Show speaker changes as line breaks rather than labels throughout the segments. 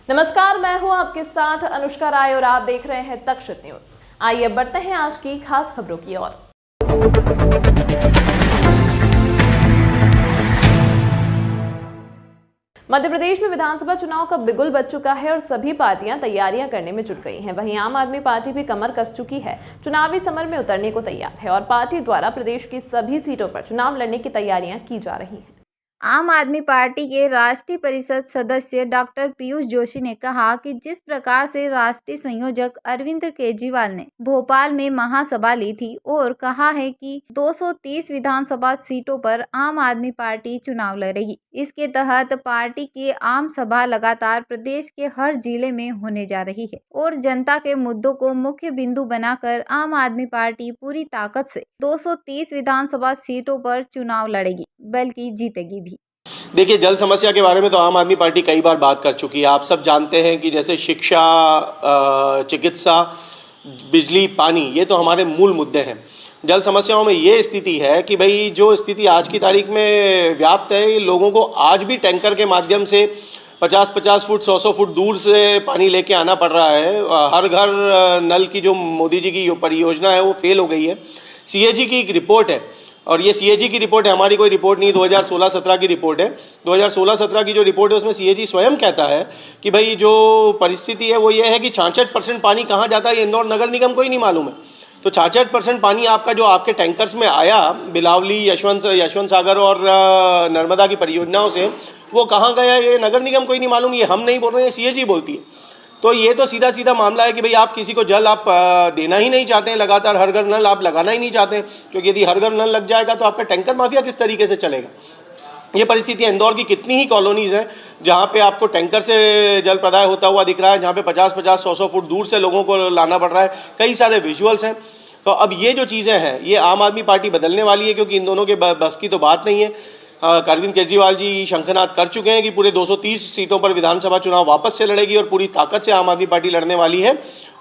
नमस्कार, मैं हूं आपके साथ अनुष्का राय और आप देख रहे हैं तक्षशित न्यूज। आइए अब बढ़ते हैं आज की खास खबरों की ओर। मध्य प्रदेश में विधानसभा चुनाव का बिगुल बज चुका है और सभी पार्टियां तैयारियां करने में जुट गई हैं। वहीं आम आदमी पार्टी भी कमर कस चुकी है, चुनावी समर में उतरने को तैयार है और पार्टी द्वारा प्रदेश की सभी सीटों पर चुनाव लड़ने की तैयारियां की जा रही हैं।
आम आदमी पार्टी के राष्ट्रीय परिषद सदस्य डॉक्टर पीयूष जोशी ने कहा कि जिस प्रकार से राष्ट्रीय संयोजक अरविंद केजरीवाल ने भोपाल में महासभा ली थी और कहा है कि 230 विधानसभा सीटों पर आम आदमी पार्टी चुनाव लड़ेगी। इसके तहत पार्टी की आम सभा लगातार प्रदेश के हर जिले में होने जा रही है और जनता के मुद्दों को मुख्य बिंदु बनाकर आम आदमी पार्टी पूरी ताकत से 230 विधानसभा सीटों पर चुनाव लड़ेगी, बल्कि जीतेगी भी।
देखिए, जल समस्या के बारे में तो आम आदमी पार्टी कई बार बात कर चुकी है। आप सब जानते हैं कि जैसे शिक्षा, चिकित्सा, बिजली, पानी, ये तो हमारे मूल मुद्दे हैं। जल समस्याओं में ये स्थिति है कि भाई जो स्थिति आज की तारीख में व्याप्त है, लोगों को आज भी टैंकर के माध्यम से 50-50 फुट 100-100 फुट दूर से पानी लेके आना पड़ रहा है। हर घर नल की जो मोदी जी की परियोजना है वो फेल हो गई है। सीएजी की एक रिपोर्ट है और ये सीएजी की रिपोर्ट है, हमारी कोई रिपोर्ट नहीं, 2016-17 की रिपोर्ट है। 2016-17 की जो रिपोर्ट है उसमें सीएजी स्वयं कहता है कि भाई जो परिस्थिति है वो ये है कि 66% पानी कहाँ जाता है ये इंदौर नगर निगम को ही नहीं मालूम है। तो 66% पानी आपका जो आपके टैंकर्स में आया बिलावली, यशवंत सागर और नर्मदा की परियोजनाओं से, वो कहाँ गया ये नगर निगम को ही नहीं मालूम। ये हम नहीं बोल रहे हैं, सीएजी बोलती है। तो ये तो सीधा सीधा मामला है कि भाई आप किसी को जल आप देना ही नहीं चाहते हैं, लगातार हर घर नल आप लगाना ही नहीं चाहते हैं, क्योंकि यदि हर घर नल लग जाएगा तो आपका टैंकर माफिया किस तरीके से चलेगा। ये परिस्थितियाँ इंदौर की कितनी ही कॉलोनीज़ हैं जहाँ पे आपको टैंकर से जल प्रदाय होता हुआ दिख रहा है, जहाँ पे 50-50 100-100 फुट दूर से लोगों को लाना पड़ रहा है। कई सारे विजुअल्स हैं। तो अब ये जो चीज़ें हैं ये आम आदमी पार्टी बदलने वाली है, क्योंकि इन दोनों के बस की तो बात नहीं है। अरविंद केजरीवाल जी शंखनाद कर चुके हैं कि पूरे 230 सीटों पर विधानसभा चुनाव वापस से लड़ेगी और पूरी ताकत से आम आदमी पार्टी लड़ने वाली है।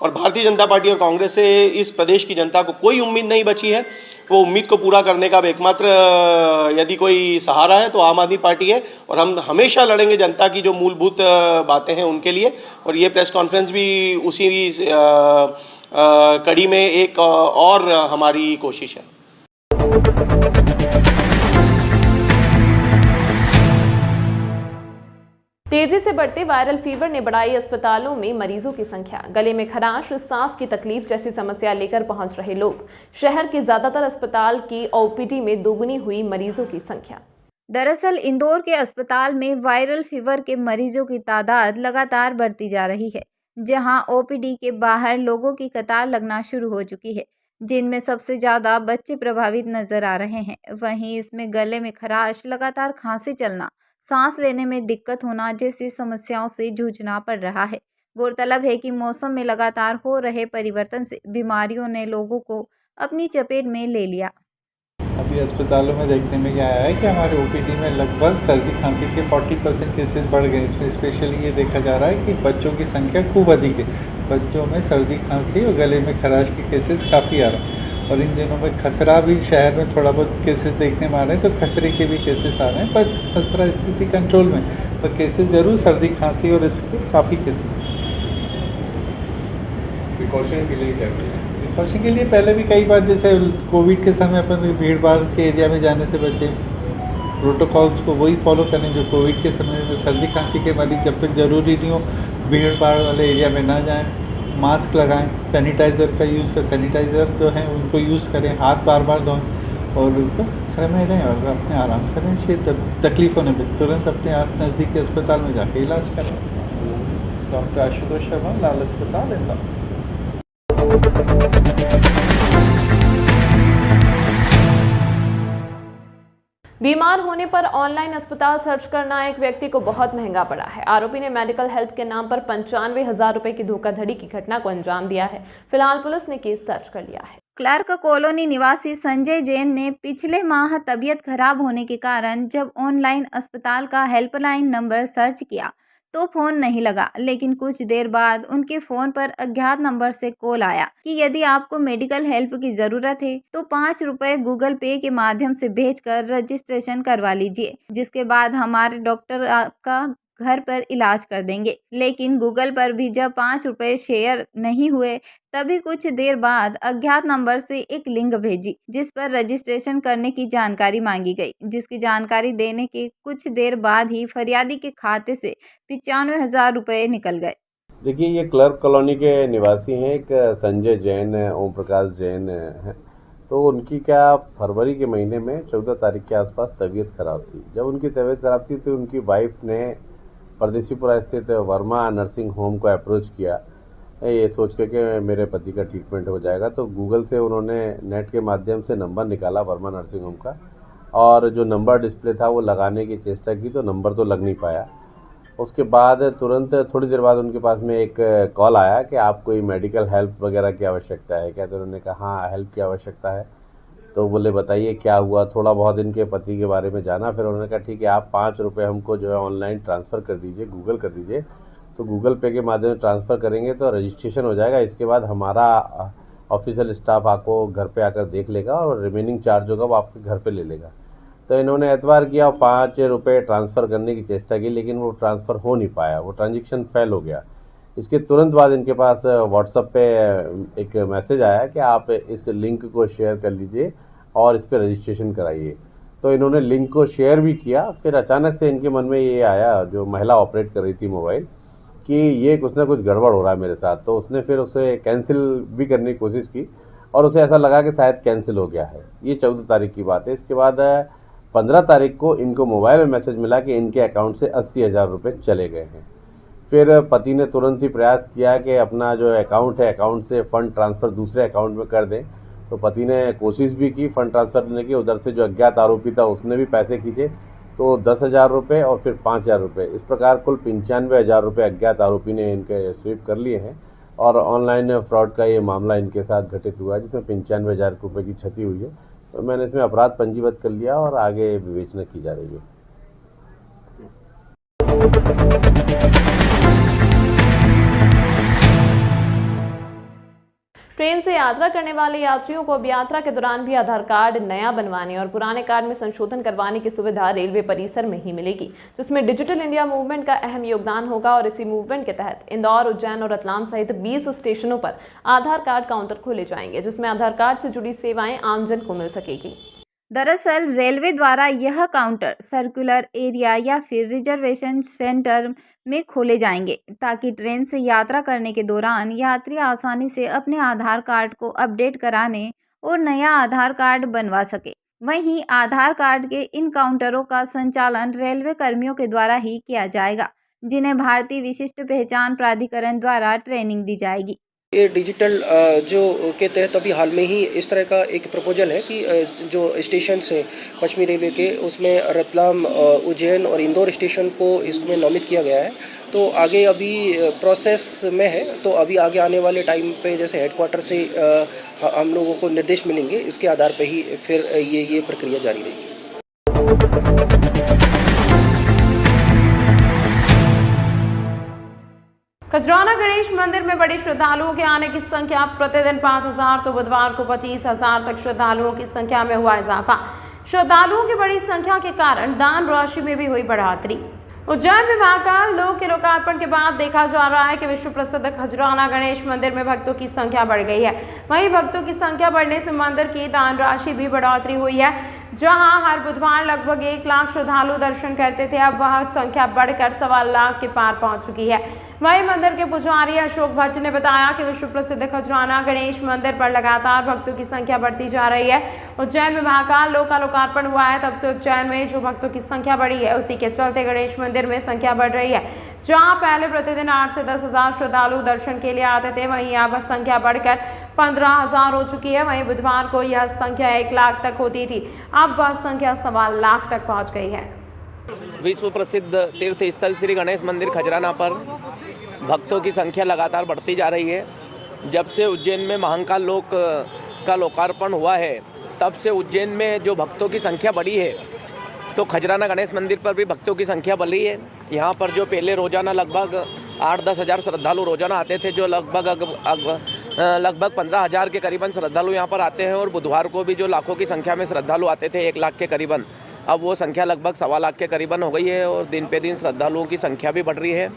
और भारतीय जनता पार्टी और कांग्रेस से इस प्रदेश की जनता को कोई उम्मीद नहीं बची है। वो उम्मीद को पूरा करने का एकमात्र यदि कोई सहारा है तो आम आदमी पार्टी है और हम हमेशा लड़ेंगे जनता की जो मूलभूत बातें हैं उनके लिए। और ये प्रेस कॉन्फ्रेंस भी उसी कड़ी में एक और हमारी कोशिश है।
तेजी से बढ़ते वायरल फीवर ने बढ़ाई अस्पतालों में मरीजों की संख्या। गले में खराश, सांस की तकलीफ जैसी समस्या लेकर पहुंच रहे लोग। शहर के ज्यादातर अस्पताल की ओपीडी में दोगुनी हुई मरीजों की संख्या।
दरअसल इंदौर के अस्पताल में वायरल फीवर के मरीजों की तादाद लगातार बढ़ती जा रही है, जहां ओपीडी के बाहर लोगों की कतार लगना शुरू हो चुकी है, जिनमें सबसे ज़्यादा बच्चे प्रभावित नजर आ रहे हैं। वहीं इसमें गले में खराश, लगातार खांसी चलना, सांस लेने में दिक्कत होना जैसी समस्याओं से जूझना पड़ रहा है। गौरतलब है कि मौसम में लगातार हो रहे परिवर्तन से बीमारियों ने लोगों को अपनी चपेट में ले लिया।
अभी अस्पतालों में देखने में क्या आया है कि हमारे ओपीडी में लगभग सर्दी खांसी के 40% केसेस बढ़ गए। इसमें स्पेशली ये देखा जा रहा है कि बच्चों की संख्या खूब अधिक है। बच्चों में सर्दी खांसी और गले में खराश के केसेस काफ़ी आ रहे हैं। और इन दिनों में खसरा भी शहर में थोड़ा बहुत केसेस देखने में आ रहे हैं, तो खसरे के भी केसेस आ रहे हैं, पर खसरा स्थिति कंट्रोल में, पर केसेस ज़रूर सर्दी खांसी और इसके काफ़ी केसेस।
प्रिकॉशन के लिए क्या करें?
प्रिकॉशन के लिए पहले भी कई बार, जैसे कोविड के समय पर भीड़ भाड़ के एरिया में जाने से बचें, प्रोटोकॉल्स को वही फॉलो करें जो कोविड के समय में। सर्दी खांसी के मरीज जब तक ज़रूरी नहीं हो भीड़ भाड़ वाले एरिया में ना जाएं, मास्क लगाएं, सैनिटाइज़र का यूज़ करें, सैनिटाइज़र जो है उनको यूज़ करें, हाथ बार बार धोएं और बस घर में रहें और अपने आराम से रहें। तकलीफ होने पर तुरंत अपने नज़दीकी अस्पताल में जाके इलाज करें। डॉक्टर आशुतोष शर्मा, लाल अस्पताल, इंदौर।
बीमार होने पर ऑनलाइन अस्पताल सर्च करना एक व्यक्ति को बहुत महंगा पड़ा है। आरोपी ने मेडिकल हेल्प के नाम पर 95,000 रुपए की धोखाधड़ी की घटना को अंजाम दिया है। फिलहाल पुलिस ने केस दर्ज कर लिया है।
क्लर्क कॉलोनी निवासी संजय जैन ने पिछले माह तबीयत खराब होने के कारण जब ऑनलाइन अस्पताल का हेल्पलाइन नंबर सर्च किया तो फोन नहीं लगा, लेकिन कुछ देर बाद उनके फोन पर अज्ञात नंबर से कॉल आया कि यदि आपको मेडिकल हेल्प की जरूरत है तो 5 रुपए गूगल पे के माध्यम से भेजकर रजिस्ट्रेशन करवा लीजिए, जिसके बाद हमारे डॉक्टर आपका घर पर इलाज कर देंगे। लेकिन गूगल पर भी जब 5 रुपए शेयर नहीं हुए, तभी कुछ देर बाद अज्ञात नंबर से एक लिंक भेजी जिस पर रजिस्ट्रेशन करने की जानकारी मांगी गई, जिसकी जानकारी देने के कुछ देर बाद ही फरियादी के खाते से 95,000 रुपए निकल गए।
देखिए, ये क्लर्क कॉलोनी के निवासी हैं, एक संजय जैन, ओम प्रकाश जैन हैं। तो उनकी क्या फरवरी के महीने में 14 तारीख के आसपास तबीयत खराब थी। जब उनकी तबीयत खराब थी तो उनकी वाइफ ने परदेसीपुरा स्थित वर्मा नर्सिंग होम को अप्रोच किया, ये सोच के कि मेरे पति का ट्रीटमेंट हो जाएगा। तो गूगल से उन्होंने नेट के माध्यम से नंबर निकाला वर्मा नर्सिंग होम का, और जो नंबर डिस्प्ले था वो लगाने की चेष्टा की तो नंबर तो लग नहीं पाया। उसके बाद तुरंत थोड़ी देर बाद उनके पास में एक कॉल आया कि आप कोई मेडिकल हेल्प वगैरह की आवश्यकता है क्या। तो उन्होंने कहा हाँ, हेल्प की आवश्यकता है। तो बोले बताइए क्या हुआ। थोड़ा बहुत इनके पति के बारे में जाना, फिर उन्होंने कहा ठीक है, आप 5 रुपये हमको जो है ऑनलाइन ट्रांसफ़र कर दीजिए, गूगल कर दीजिए। तो गूगल पे के माध्यम से ट्रांसफ़र करेंगे तो रजिस्ट्रेशन हो जाएगा। इसके बाद हमारा ऑफिशियल स्टाफ आपको घर पे आकर देख लेगा और रिमेनिंग चार्ज होगा वो आपके घर पे ले लेगा। तो इन्होंने एतवार किया और 5 रुपये ट्रांसफ़र करने की चेष्टा की, लेकिन वो ट्रांसफ़र हो नहीं पाया, वो ट्रांजेक्शन फेल हो गया। इसके तुरंत बाद इनके पास व्हाट्सएप पे एक मैसेज आया कि आप इस लिंक को शेयर कर लीजिए और इस पर रजिस्ट्रेशन कराइए। तो इन्होंने लिंक को शेयर भी किया। फिर अचानक से इनके मन में ये आया, जो महिला ऑपरेट कर रही थी मोबाइल, कि ये कुछ ना कुछ गड़बड़ हो रहा है मेरे साथ। तो उसने फिर उसे कैंसिल भी करने की कोशिश की और उसे ऐसा लगा कि शायद कैंसिल हो गया है। ये 14 तारीख की बात है। इसके बाद 15 तारीख को इनको मोबाइल में मैसेज मिला कि इनके अकाउंट से 80,000 रुपये चले गए हैं। फिर पति ने तुरंत ही प्रयास किया कि अपना जो अकाउंट है, अकाउंट से फ़ंड ट्रांसफ़र दूसरे अकाउंट में कर दें। तो पति ने कोशिश भी की फ़ंड ट्रांसफ़र करने की। उधर से जो अज्ञात आरोपी था उसने भी पैसे खींचे, तो 10,000 रुपये और फिर 5,000 रुपये, इस प्रकार कुल 95,000 रुपये अज्ञात आरोपी ने इनके स्वीप कर लिए हैं। और ऑनलाइन फ्रॉड का ये मामला इनके साथ घटित हुआ है, जिसमें 95,000 रुपये की क्षति हुई है। तो मैंने इसमें अपराध पंजीबद्ध कर लिया और आगे विवेचना की जा रही है।
ट्रेन से यात्रा करने वाले यात्रियों को अब यात्रा के दौरान भी आधार कार्ड नया बनवाने और पुराने कार्ड में संशोधन करवाने की सुविधा रेलवे परिसर में ही मिलेगी, जिसमें डिजिटल इंडिया मूवमेंट का अहम योगदान होगा। और इसी मूवमेंट के तहत इंदौर, उज्जैन और रतलाम सहित 20 स्टेशनों पर आधार कार्ड काउंटर खोले जाएंगे, जिसमें आधार कार्ड से जुड़ी सेवाएं आमजन को मिल सकेगी।
दरअसल रेलवे द्वारा यह काउंटर सर्कुलर एरिया या फिर रिजर्वेशन सेंटर में खोले जाएंगे, ताकि ट्रेन से यात्रा करने के दौरान यात्री आसानी से अपने आधार कार्ड को अपडेट कराने और नया आधार कार्ड बनवा सके। वहीं आधार कार्ड के इन काउंटरों का संचालन रेलवे कर्मियों के द्वारा ही किया जाएगा, जिन्हें भारतीय विशिष्ट पहचान प्राधिकरण द्वारा ट्रेनिंग दी जाएगी।
ये डिजिटल जो के तहत अभी हाल में ही इस तरह का एक प्रपोजल है कि जो स्टेशन हैं पश्चिमी रेलवे के, उसमें रतलाम, उज्जैन और इंदौर स्टेशन को इसमें नामित किया गया है। तो आगे अभी प्रोसेस में है। तो अभी आगे आने वाले टाइम पे जैसे हेडक्वार्टर से हम लोगों को निर्देश मिलेंगे, इसके आधार पे ही फिर ये प्रक्रिया जारी रहेगी।
खजराना गणेश मंदिर में बड़े श्रद्धालुओं के आने की संख्या प्रतिदिन 5,000 तो बुधवार को 25,000 तक श्रद्धालुओं की संख्या में हुआ इजाफा। श्रद्धालुओं की बड़ी संख्या के कारण दान राशि में भी हुई बढ़ोतरी। उज्जैन में महाकाल लोक के लोकार्पण के बाद देखा जा रहा है कि विश्व प्रसिद्ध खजराना गणेश मंदिर में भक्तों की संख्या बढ़ गई है। वहीं भक्तों की संख्या बढ़ने से मंदिर की दान राशि भी बढ़ोतरी हुई है। जहां हर बुधवार लगभग 1 लाख श्रद्धालु दर्शन करते थे, अब वह संख्या बढ़कर 1.25 लाख के पार पहुंच चुकी है। वहीं मंदिर के पुजारी अशोक भट्ट ने बताया कि विश्व प्रसिद्ध खजराना गणेश मंदिर पर लगातार भक्तों की संख्या बढ़ती जा रही है। उज्जैन में महाकाल लोक का लोकार्पण हुआ है, तब से उज्जैन में जो भक्तों की संख्या बढ़ी है, उसी के चलते गणेश मंदिर में संख्या बढ़ रही है। जहां पहले प्रतिदिन 8 से 10,000 श्रद्धालु दर्शन के लिए आते थे, वहीं अब संख्या बढ़कर 15,000 हो चुकी है। वहीं बुधवार को यह संख्या 1 लाख तक होती थी, अब वह संख्या 1.25 लाख तक पहुंच गई है।
विश्व प्रसिद्ध तीर्थ स्थल श्री गणेश मंदिर खजराना पर भक्तों की संख्या लगातार बढ़ती जा रही है। जब से उज्जैन में महाकाल लोक का लोकार्पण हुआ है, तब से उज्जैन में जो भक्तों की संख्या बढ़ी है, तो खजराना गणेश मंदिर पर भी भक्तों की संख्या बढ़ी है। यहाँ पर जो पहले रोज़ाना लगभग 8-10 हज़ार श्रद्धालु रोज़ाना आते थे, जो लगभग 15,000 के करीबन श्रद्धालु यहाँ पर आते हैं, और बुधवार को भी जो लाखों की संख्या में श्रद्धालु आते थे, 1 लाख के करीबन, अब वो संख्या लगभग 1.25 लाख के करीबन हो गई है। और दिन पे दिन श्रद्धालुओं की संख्या भी बढ़ रही है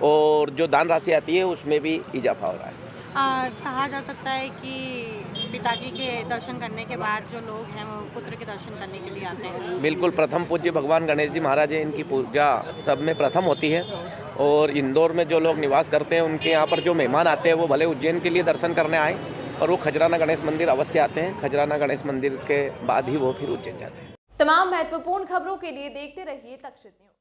और जो दान राशि आती है उसमें भी इजाफा हो रहा है।
कहा जा सकता है कि पिताजी के दर्शन करने के बाद जो लोग हैं वो पुत्र के दर्शन करने के लिए आते हैं।
बिल्कुल, प्रथम पूज्य भगवान गणेश जी महाराज हैं, इनकी पूजा सब में प्रथम होती है। और इंदौर में जो लोग निवास करते हैं उनके यहाँ पर जो मेहमान आते हैं वो भले उज्जैन के लिए दर्शन करने आए, और वो खजराना गणेश मंदिर अवश्य आते हैं। खजराना गणेश मंदिर के बाद ही वो फिर उज्जैन जाते हैं।
तमाम महत्वपूर्ण खबरों के लिए देखते रहिए तक्षशित न्यूज।